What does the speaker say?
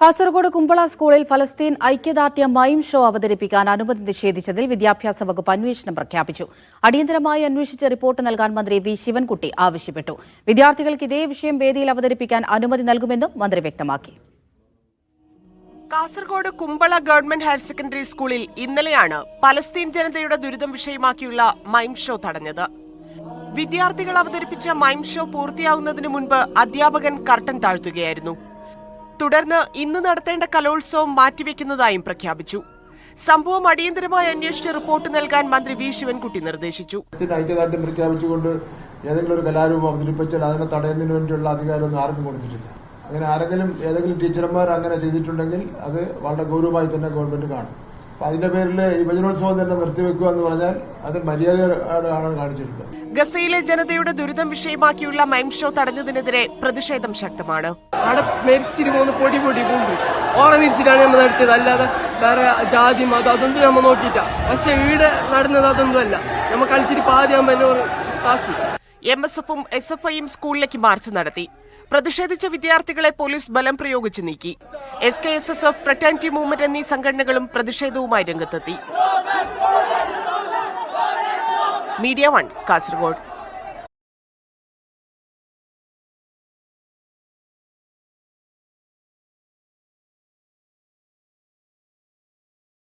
കാസർഗോഡ് കുമ്പള സ്കൂളിൽ ഫലസ്തീൻ ഐക്യദാർഢ്യ മൈം ഷോ അവതരിപ്പിക്കാൻ അനുമതി നിഷേധിച്ചതിൽ വിദ്യാഭ്യാസ വകുപ്പ് അന്വേഷണം പ്രഖ്യാപിച്ചു. അടിയന്തരമായി അന്വേഷിച്ച് റിപ്പോർട്ട് നൽകാൻ മന്ത്രി വി ശിവൻകുട്ടി ആവശ്യപ്പെട്ടു. വിദ്യാർത്ഥികൾക്ക് ഇതേ വിഷയം വേദിയിൽ അവതരിപ്പിക്കാൻ അനുമതി നൽകുമെന്നും മന്ത്രി വ്യക്തമാക്കി. Kasaragod Kumbla government higher secondary സ്കൂളിൽ ഇന്നലെയാണ് പലസ്തീൻ ജനതയുടെ ദുരിതം വിഷയമാക്കിയുള്ള മൈം ഷോ തടഞ്ഞത്. വിദ്യാർത്ഥികൾ അവതരിപ്പിച്ച മൈം ഷോ പൂർത്തിയാവുന്നതിന് മുൻപ് അധ്യാപകൻ കർട്ടൻ താഴ്ത്തുകയായിരുന്നു. തുടർന്ന് ഇന്ന് നടത്തേണ്ട കലോത്സവം മാറ്റിവെക്കുന്നതായും പ്രഖ്യാപിച്ചു. സംഭവം അടിയന്തരമായി അന്വേഷിച്ച് റിപ്പോർട്ട് നൽകാൻ മന്ത്രി വി ശിവൻകുട്ടി നിർദ്ദേശിച്ചു. ഐക്യദാർഢ്യം പ്രഖ്യാപിച്ചുകൊണ്ട് ഏതെങ്കിലും ഒരു കലാരൂപം അവതരിപ്പിച്ചാൽ അതിനെ തടയുന്നതിന് വേണ്ടിയുള്ള അധികാരമൊന്നും ആർക്കും കൊടുത്തിട്ടില്ല. അങ്ങനെ ആരെങ്കിലും ഏതെങ്കിലും ടീച്ചർമാർ അങ്ങനെ ചെയ്തിട്ടുണ്ടെങ്കിൽ അത് വളരെ ഗൗരവമായി തന്നെ ഗവൺമെന്റ് കാണും. അതിന്റെ പേരിൽ യുവജനോത്സവം തന്നെ നിർത്തിവെക്കുക എന്ന് പറഞ്ഞാൽ അത് മര്യാദയാണ് കാണിച്ചിട്ടുള്ളത്. ഗസയിലെ ജനതയുടെ ദുരിതം വിഷയമാക്കിയുള്ള മൈം ഷോ തടഞ്ഞതിനെതിരെ പ്രതിഷേധം ശക്തമാണ്. അവിടെ മരിച്ചിട്ട് പൊടി ഓറനിരിച്ചിട്ടാണ് നമ്മൾ നടത്തിയത്, അല്ലാതെ വേറെ ജാതി മതം അതൊന്നും നമ്മൾ നോക്കിയിട്ട. പക്ഷെ വീട് നടന്നത് അതൊന്നും അല്ല, നമ്മൾ കളിച്ചിട്ട് പാതിയാകുമ്പോൾ താക്കി. MSFും SFIയും സ്കൂളിലേക്ക് മാർച്ച് നടത്തി. പ്രതിഷേധിച്ച വിദ്യാർത്ഥികളെ പോലീസ് ബലം പ്രയോഗിച്ച് നീക്കി. SKSSF, ഫ്രറ്റേണിറ്റി മൂവ്മെന്റ് എന്നീ സംഘടനകളും പ്രതിഷേധവുമായി രംഗത്തെത്തി. മീഡിയ 1 കാസർഗോഡ്.